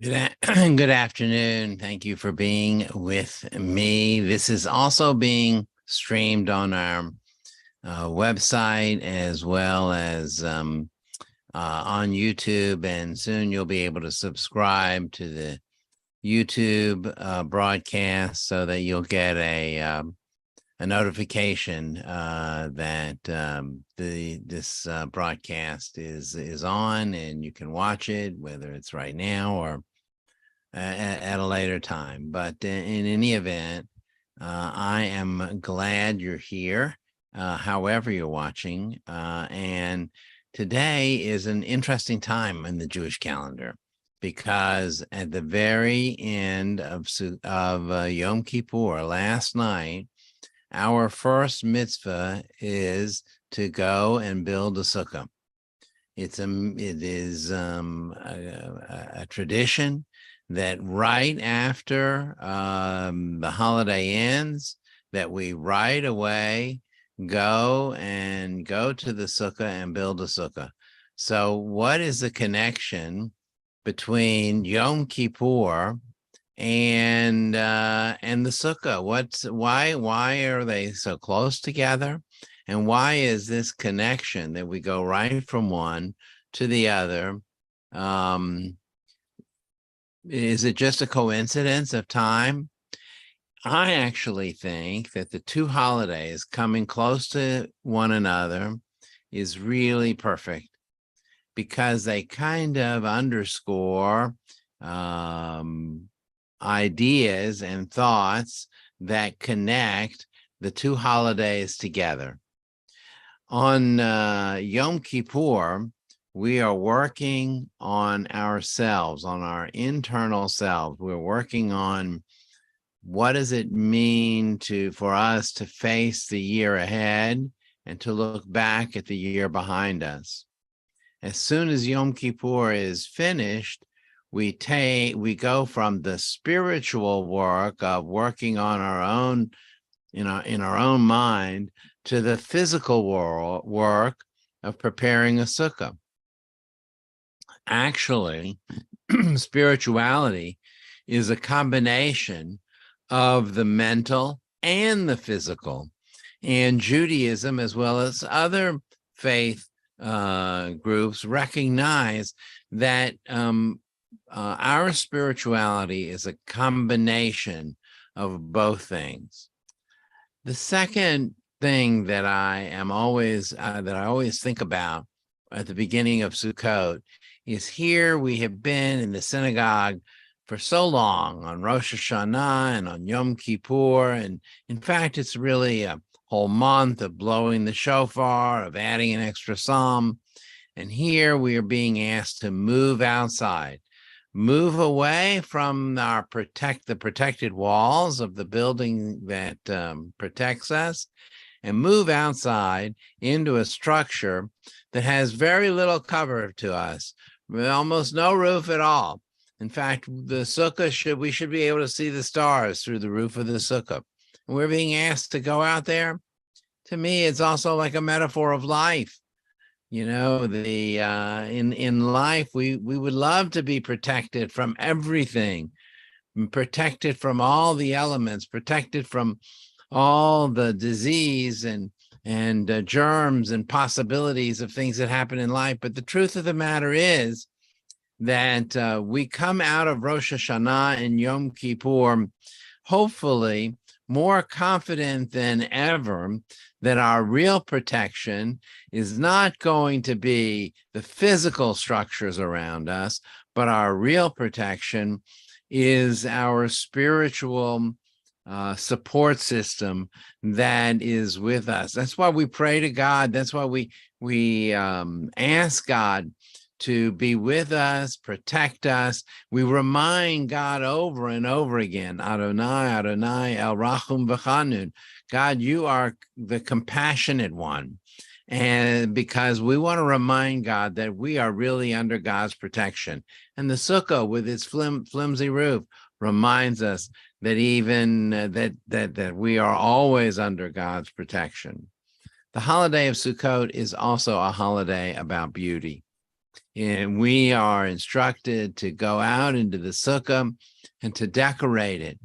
Good afternoon. Thank you for being with me. This is also being streamed on our website as well as on YouTube, and soon you'll be able to subscribe to the YouTube broadcast so that you'll get a notification that this broadcast is on, and you can watch it, whether it's right now or at a later time. But in any event, I am glad you're here, however you're watching. And today is an interesting time in the Jewish calendar, because at the very end of Yom Kippur, last night, our first mitzvah is to go and build a sukkah. It is a tradition that right after the holiday ends, that we right away go to the sukkah and build a sukkah. So what is the connection between Yom Kippur and the sukkah? Why are they so close together? And why is this connection that we go right from one to the other? Is it just a coincidence of time? I actually think that the two holidays coming close to one another is really perfect, because they kind of underscore ideas and thoughts that connect the two holidays together. On Yom Kippur, we are working on ourselves, on our internal selves. We're working on what does it mean for us to face the year ahead and to look back at the year behind us. As soon as Yom Kippur is finished, we go from the spiritual work of working on our own, in our own mind, to the physical work of preparing a sukkah. Actually, spirituality is a combination of the mental and the physical. And Judaism, as well as other faith groups, recognize that our spirituality is a combination of both things. The second thing that I always think about at the beginning of Sukkot is, here we have been in the synagogue for so long on Rosh Hashanah and on Yom Kippur. And in fact, it's really a whole month of blowing the shofar, of adding an extra psalm. And here we are being asked to move outside, move away from the protected walls of the building that protects us, and move outside into a structure that has very little cover to us, with almost no roof at all. In fact, the sukkah we should be able to see the stars through the roof of the sukkah. And we're being asked to go out there. To me, it's also like a metaphor of life. You know, in life, we would love to be protected from everything, protected from all the elements, protected from all the disease and germs and possibilities of things that happen in life. But the truth of the matter is that we come out of Rosh Hashanah and Yom Kippur, hopefully more confident than ever that our real protection is not going to be the physical structures around us, but our real protection is our spiritual support system that is with us. That's why we pray to God. That's why we ask God to be with us, protect us. We remind God over and over again, Adonai, Adonai, El Rachum V'Chanun. God, you are the compassionate one. And because we want to remind God that we are really under God's protection. And the sukkah, with its flimsy roof, reminds us that even that we are always under God's protection. The holiday of Sukkot is also a holiday about beauty. And we are instructed to go out into the sukkah and to decorate it.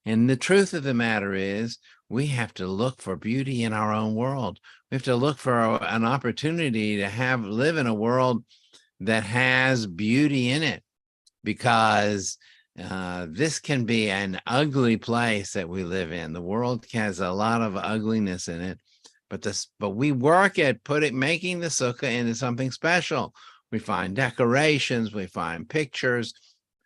And the truth of the matter is, we have to look for beauty in our own world. We have to look for an opportunity to live in a world that has beauty in it, because this can be an ugly place that we live in. The world has a lot of ugliness in it, but we work at making the sukkah into something special. We find decorations, we find pictures,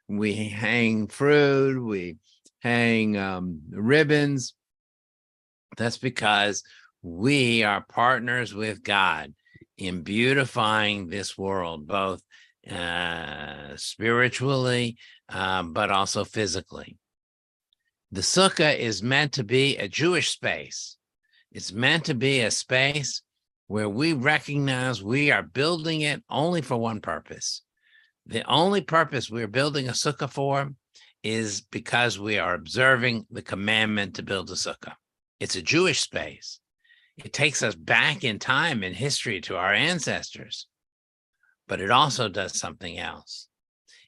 we hang fruit, we hang ribbons. That's because we are partners with God in beautifying this world, both spiritually, but also physically. The sukkah is meant to be a Jewish space. It's meant to be a space where we recognize we are building it only for one purpose. The only purpose we're building a sukkah for is because we are observing the commandment to build a sukkah. It's a Jewish space. It takes us back in time in history to our ancestors, but it also does something else.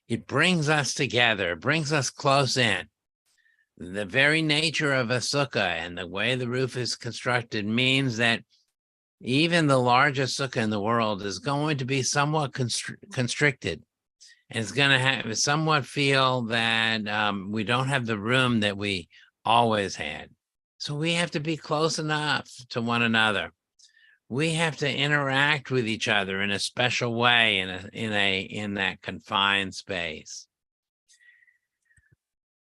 It brings us together, it brings us close in. The very nature of a sukkah and the way the roof is constructed means that even the largest sukkah in the world is going to be somewhat constricted. And it's going to somewhat feel that we don't have the room that we always had. So we have to be close enough to one another. We have to interact with each other in a special way in that confined space.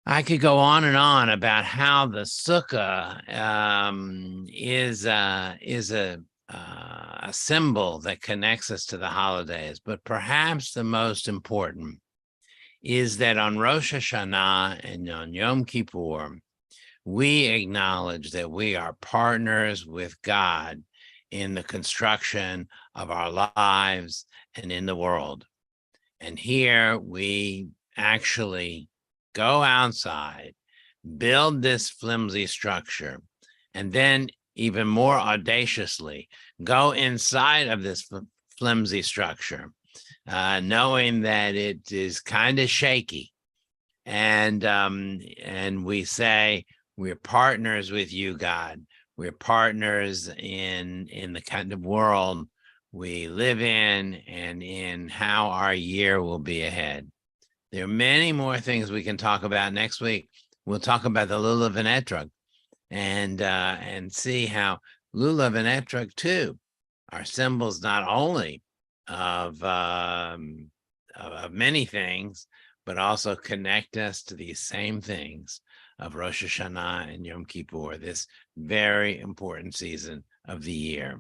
I could go on and on about how the sukkah is a symbol that connects us to the holidays, but perhaps the most important is that on Rosh Hashanah and on Yom Kippur, we acknowledge that we are partners with God in the construction of our lives and in the world. And here we actually go outside, build this flimsy structure, and then even more audaciously go inside of this flimsy structure, knowing that it is kind of shaky. And we say, we're partners with you, God. We're partners in the kind of world we live in and in how our year will be ahead. There are many more things we can talk about next week. We'll talk about the lulav and etrog and see how lulav and etrog too are symbols not only of many things, but also connect us to these same things of Rosh Hashanah and Yom Kippur, this very important season of the year.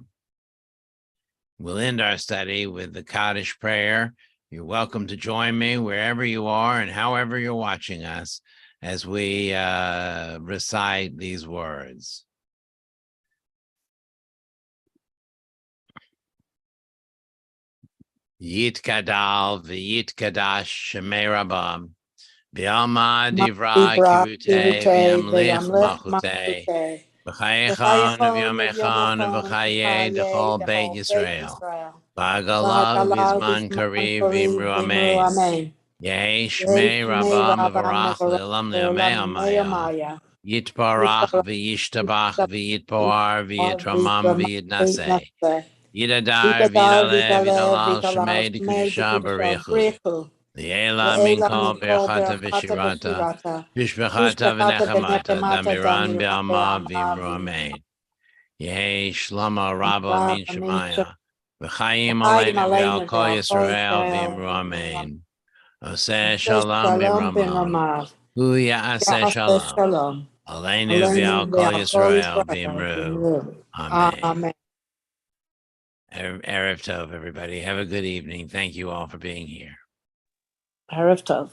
We'll end our study with the Kaddish prayer. You're welcome to join me wherever you are and however you're watching us as we recite these words. Yitkadal v'yitkadash shemei rabam v'yalma divra kivute v'yamlich machute v'chayechan v'yamechan v'chaye d'chol beit Yisrael v'agala v'zman kariv v'imru amen. Yeh shmei rabam v'varach le'olam le'amei amaya yitbarach v'yishtabach v'yitpoar v'yitramam v'yitnaseh Yidadar Vidale Vidalal Shemei Dikudisha Barichu Liela Minkol Berchata Vishirata Vishbechata Venechamata Damiran Bialma Vimru Amen Yehi Shlama Rabba Min Shemaya V'chaim Aleinu V'al Kol Yisrael Vimru Amen Oseh Shalom Bimramav Hu Ya'aseh Shalom Aleinu V'al Kol Yisrael Vimru Amen. Erev Tov, everybody. Have a good evening. Thank you all for being here. Erev Tov.